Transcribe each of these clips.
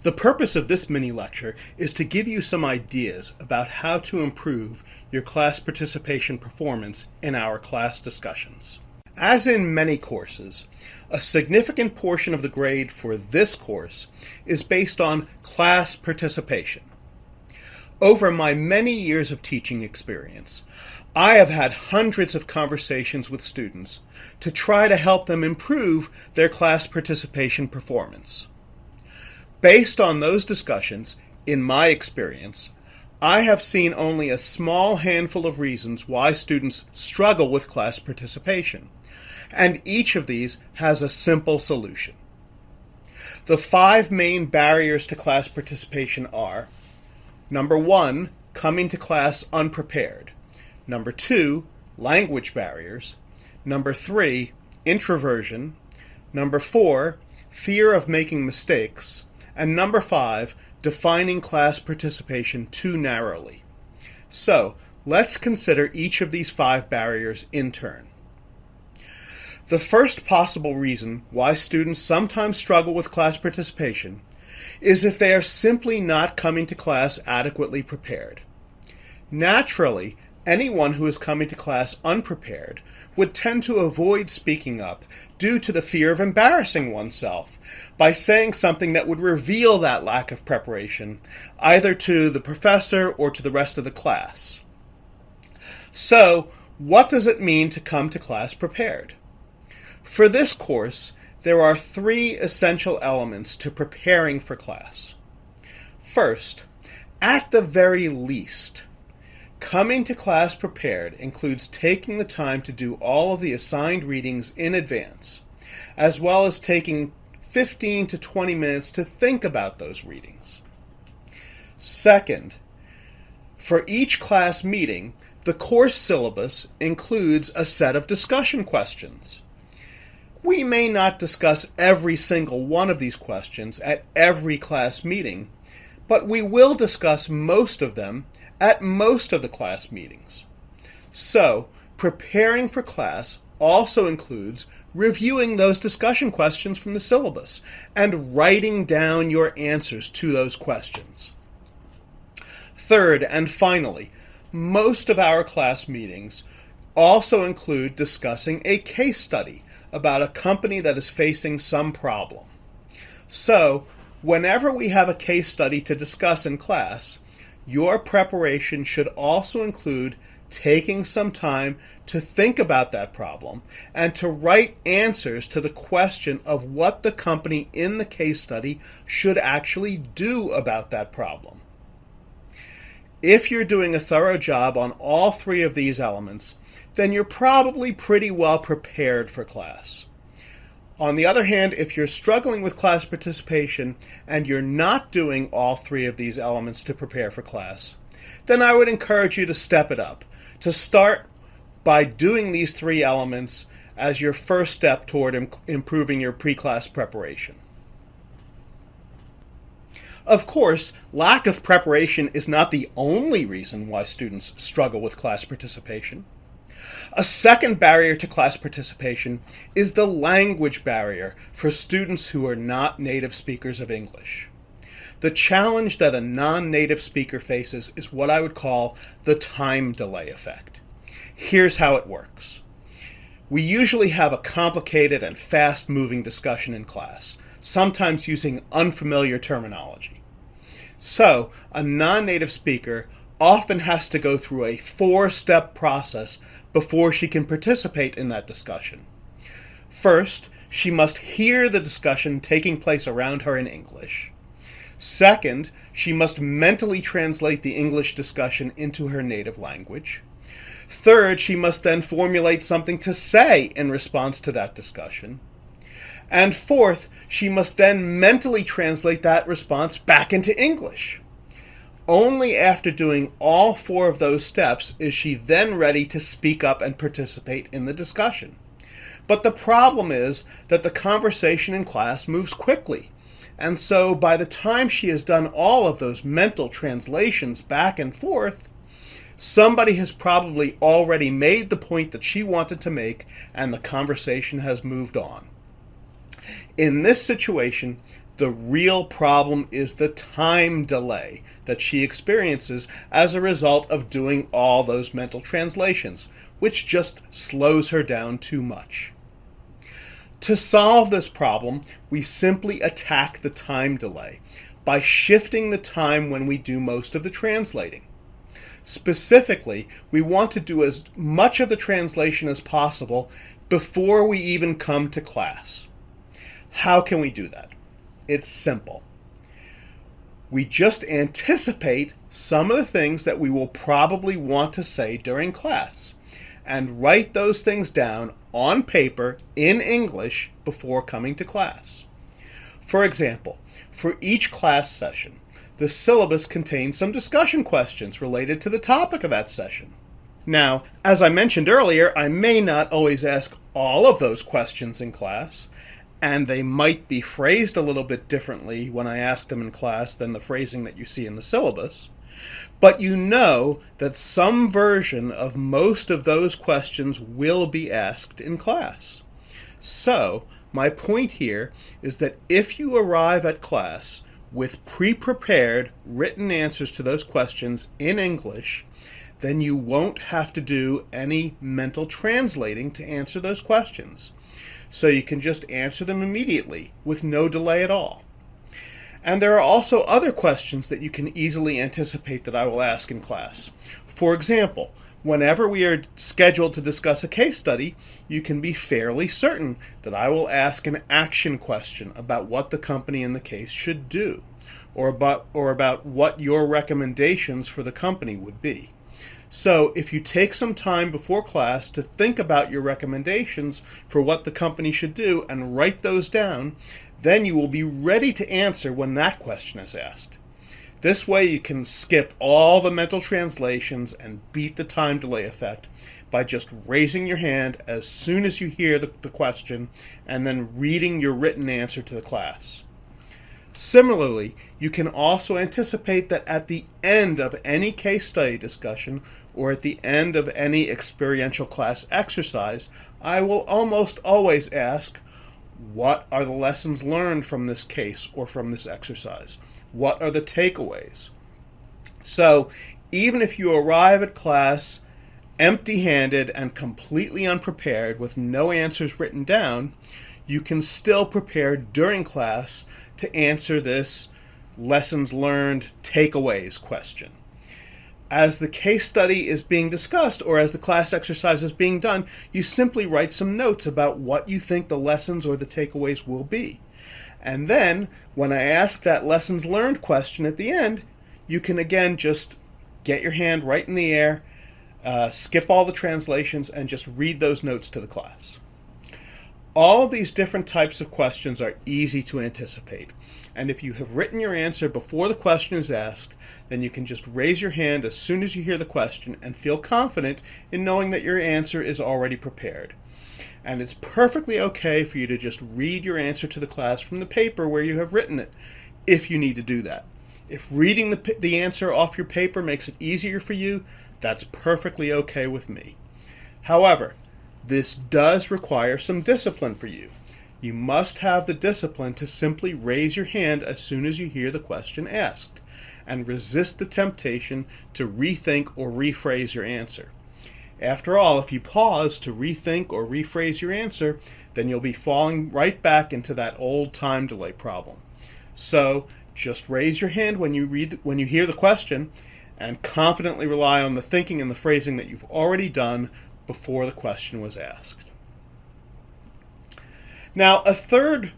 The purpose of this mini lecture is to give you some ideas about how to improve your class participation performance in our class discussions. As in many courses, a significant portion of the grade for this course is based on class participation. Over my many years of teaching experience, I have had hundreds of conversations with students to try to help them improve their class participation performance. Based on those discussions, in my experience, I have seen only a small handful of reasons why students struggle with class participation, and each of these has a simple solution. The 5 main barriers to class participation are: number 1, coming to class unprepared; number 2, language barriers; number 3, introversion; number 4, fear of making mistakes; and number 5, defining class participation too narrowly. So, let's consider each of these 5 barriers in turn. The first possible reason why students sometimes struggle with class participation is if they are simply not coming to class adequately prepared. Naturally, anyone who is coming to class unprepared would tend to avoid speaking up due to the fear of embarrassing oneself by saying something that would reveal that lack of preparation, either to the professor or to the rest of the class. So, what does it mean to come to class prepared? For this course, there are 3 essential elements to preparing for class. First, at the very least, coming to class prepared includes taking the time to do all of the assigned readings in advance, as well as taking 15 to 20 minutes to think about those readings. Second, for each class meeting, the course syllabus includes a set of discussion questions. We may not discuss every single one of these questions at every class meeting, but we will discuss most of them at most of the class meetings. So, preparing for class also includes reviewing those discussion questions from the syllabus and writing down your answers to those questions. Third, and finally, most of our class meetings also include discussing a case study about a company that is facing some problem. So, whenever we have a case study to discuss in class, your preparation should also include taking some time to think about that problem and to write answers to the question of what the company in the case study should actually do about that problem. If you're doing a thorough job on all 3 of these elements, then you're probably pretty well prepared for class. On the other hand, if you're struggling with class participation and you're not doing all 3 of these elements to prepare for class, then I would encourage you to step it up, to start by doing these 3 elements as your first step toward improving your pre-class preparation. Of course, lack of preparation is not the only reason why students struggle with class participation. A second barrier to class participation is the language barrier for students who are not native speakers of English. The challenge that a non-native speaker faces is what I would call the time delay effect. Here's how it works. We usually have a complicated and fast-moving discussion in class, sometimes using unfamiliar terminology. So, a non-native speaker often has to go through a 4-step process before she can participate in that discussion. First, she must hear the discussion taking place around her in English. Second, she must mentally translate the English discussion into her native language. Third, she must then formulate something to say in response to that discussion. And fourth, she must then mentally translate that response back into English. Only after doing all 4 of those steps is she then ready to speak up and participate in the discussion. But the problem is that the conversation in class moves quickly, and so by the time she has done all of those mental translations back and forth, somebody has probably already made the point that she wanted to make, and the conversation has moved on. In this situation, The real problem is the time delay that she experiences as a result of doing all those mental translations, which just slows her down too much. To solve this problem, we simply attack the time delay by shifting the time when we do most of the translating. Specifically, we want to do as much of the translation as possible before we even come to class. How can we do that? It's simple. We just anticipate some of the things that we will probably want to say during class and write those things down on paper in English before coming to class. For example, for each class session, the syllabus contains some discussion questions related to the topic of that session. Now, as I mentioned earlier, I may not always ask all of those questions in class, and they might be phrased a little bit differently when I ask them in class than the phrasing that you see in the syllabus. But you know that some version of most of those questions will be asked in class. So, my point here is that if you arrive at class with pre-prepared written answers to those questions in English, then you won't have to do any mental translating to answer those questions. So you can just answer them immediately with no delay at all. And there are also other questions that you can easily anticipate that I will ask in class. For example, whenever we are scheduled to discuss a case study, you can be fairly certain that I will ask an action question about what the company in the case should do, or about what your recommendations for the company would be. So if you take some time before class to think about your recommendations for what the company should do and write those down, then you will be ready to answer when that question is asked. This way you can skip all the mental translations and beat the time delay effect by just raising your hand as soon as you hear the question and then reading your written answer to the class. Similarly, you can also anticipate that at the end of any case study discussion or at the end of any experiential class exercise, I will almost always ask, what are the lessons learned from this case or from this exercise? What are the takeaways? So, even if you arrive at class empty-handed and completely unprepared with no answers written down, you can still prepare during class to answer this lessons learned takeaways question. As the case study is being discussed or as the class exercise is being done, you simply write some notes about what you think the lessons or the takeaways will be. And then, when I ask that lessons learned question at the end, you can again just get your hand right in the air, skip all the translations, and just read those notes to the class. All of these different types of questions are easy to anticipate, and if you have written your answer before the question is asked, then you can just raise your hand as soon as you hear the question and feel confident in knowing that your answer is already prepared. And it's perfectly okay for you to just read your answer to the class from the paper where you have written it, if you need to do that. If reading the answer off your paper makes it easier for you, that's perfectly okay with me. However, this does require some discipline for you. You must have the discipline to simply raise your hand as soon as you hear the question asked, and resist the temptation to rethink or rephrase your answer. After all, if you pause to rethink or rephrase your answer, then you'll be falling right back into that old time delay problem. So, just raise your hand when you hear the question, and confidently rely on the thinking and the phrasing that you've already done before the question was asked. Now, a third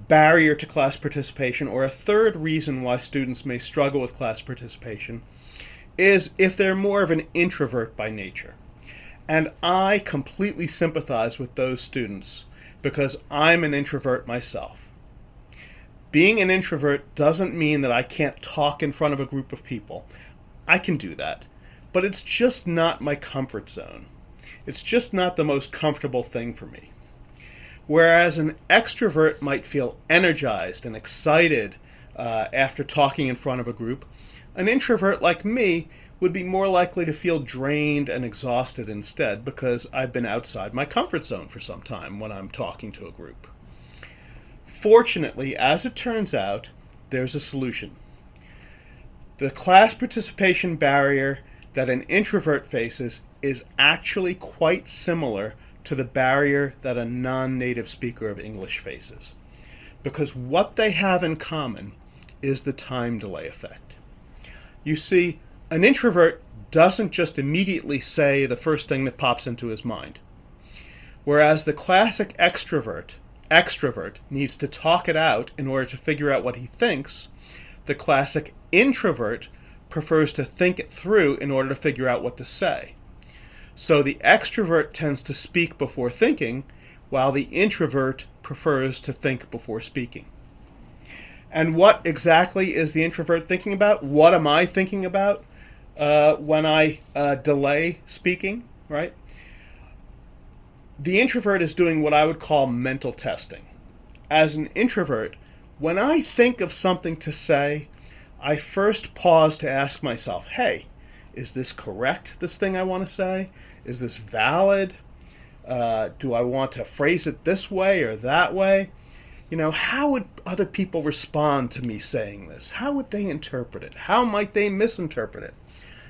barrier to class participation, or a third reason why students may struggle with class participation, is if they're more of an introvert by nature. And I completely sympathize with those students because I'm an introvert myself. Being an introvert doesn't mean that I can't talk in front of a group of people. I can do that, but it's just not my comfort zone. It's just not the most comfortable thing for me. Whereas an extrovert might feel energized and excited after talking in front of a group, an introvert like me would be more likely to feel drained and exhausted instead because I've been outside my comfort zone for some time when I'm talking to a group. Fortunately, as it turns out, there's a solution. The class participation barrier that an introvert faces is actually quite similar to the barrier that a non-native speaker of English faces, because what they have in common is the time delay effect. You see, an introvert doesn't just immediately say the first thing that pops into his mind, whereas the classic extrovert needs to talk it out in order to figure out what he thinks. The classic introvert prefers to think it through in order to figure out what to say. So the extrovert tends to speak before thinking, while the introvert prefers to think before speaking. And what exactly is the introvert thinking about? What am I thinking about when I delay speaking, right? The introvert is doing what I would call mental testing. As an introvert, when I think of something to say, I first pause to ask myself, hey, is this correct, this thing I want to say? Is this valid? Do I want to phrase it this way or that way? How would other people respond to me saying this? How would they interpret it? How might they misinterpret it?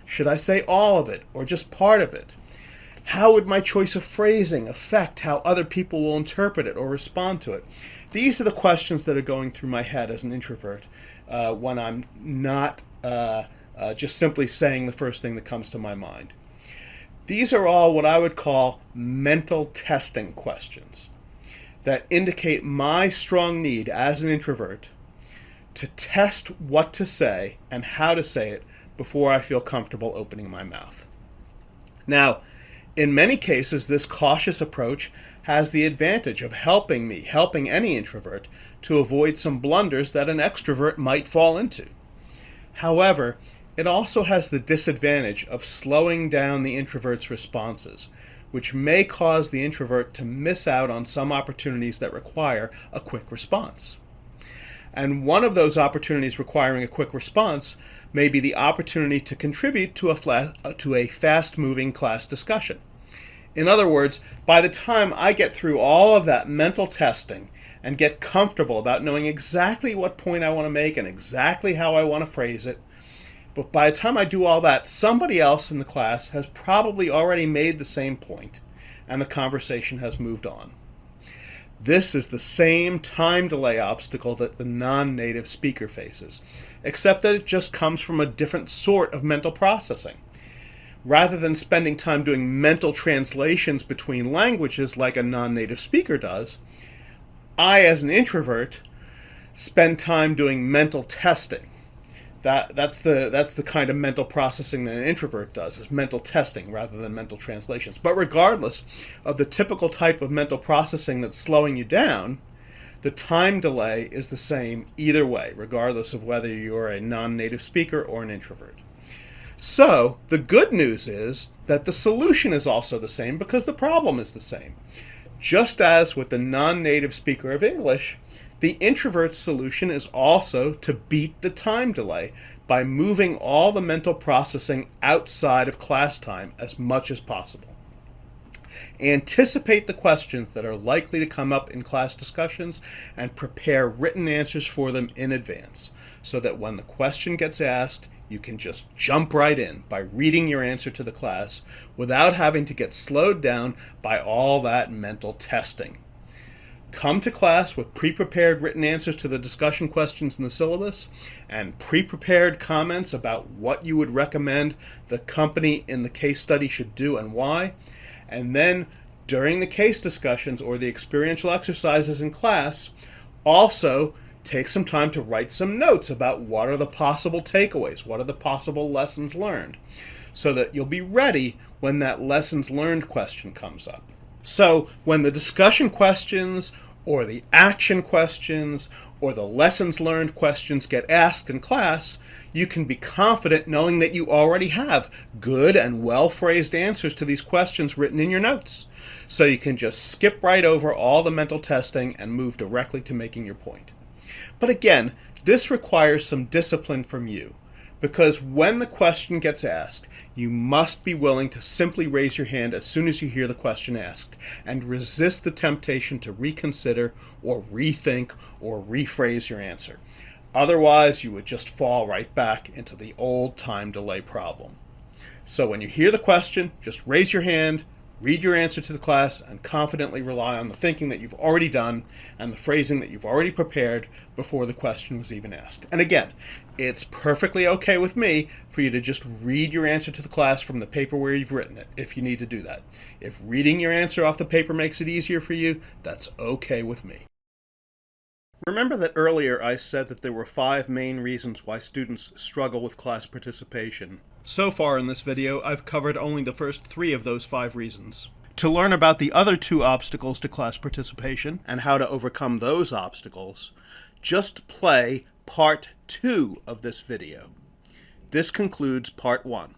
Should I say all of it or just part of it? How would my choice of phrasing affect how other people will interpret it or respond to it? These are the questions that are going through my head as an introvert when I'm not just simply saying the first thing that comes to my mind. These are all what I would call mental testing questions that indicate my strong need as an introvert to test what to say and how to say it before I feel comfortable opening my mouth. Now, in many cases, this cautious approach has the advantage of helping any introvert, to avoid some blunders that an extrovert might fall into. However, it also has the disadvantage of slowing down the introvert's responses, which may cause the introvert to miss out on some opportunities that require a quick response. And one of those opportunities requiring a quick response may be the opportunity to contribute to a fast-moving class discussion. In other words, by the time I get through all of that mental testing and get comfortable about knowing exactly what point I want to make and exactly how I want to phrase it, but by the time I do all that, somebody else in the class has probably already made the same point, and the conversation has moved on. This is the same time delay obstacle that the non-native speaker faces, except that it just comes from a different sort of mental processing. Rather than spending time doing mental translations between languages like a non-native speaker does, I, as an introvert, spend time doing mental testing. That's the kind of mental processing that an introvert does, is mental testing rather than mental translations. But regardless of the typical type of mental processing that's slowing you down, the time delay is the same either way, regardless of whether you're a non-native speaker or an introvert. So, the good news is that the solution is also the same because the problem is the same. Just as with the non-native speaker of English, the introvert's solution is also to beat the time delay by moving all the mental processing outside of class time as much as possible. Anticipate the questions that are likely to come up in class discussions and prepare written answers for them in advance, so that when the question gets asked, you can just jump right in by reading your answer to the class without having to get slowed down by all that mental testing. Come to class with pre-prepared written answers to the discussion questions in the syllabus and pre-prepared comments about what you would recommend the company in the case study should do and why. And then, during the case discussions or the experiential exercises in class, also take some time to write some notes about what are the possible takeaways, what are the possible lessons learned, so that you'll be ready when that lessons learned question comes up. So when the discussion questions or the action questions or the lessons learned questions get asked in class, you can be confident knowing that you already have good and well-phrased answers to these questions written in your notes. So you can just skip right over all the mental testing and move directly to making your point. But again, this requires some discipline from you, Because when the question gets asked, you must be willing to simply raise your hand as soon as you hear the question asked and resist the temptation to reconsider or rethink or rephrase your answer. Otherwise, you would just fall right back into the old time delay problem. So when you hear the question, just raise your hand, read your answer to the class, and confidently rely on the thinking that you've already done and the phrasing that you've already prepared before the question was even asked. And again, it's perfectly okay with me for you to just read your answer to the class from the paper where you've written it, if you need to do that. If reading your answer off the paper makes it easier for you, that's okay with me. Remember that earlier I said that there were 5 main reasons why students struggle with class participation. So far in this video, I've covered only the first 3 of those 5 reasons. To learn about the other 2 obstacles to class participation and how to overcome those obstacles, just play part 2 of this video. This concludes part 1.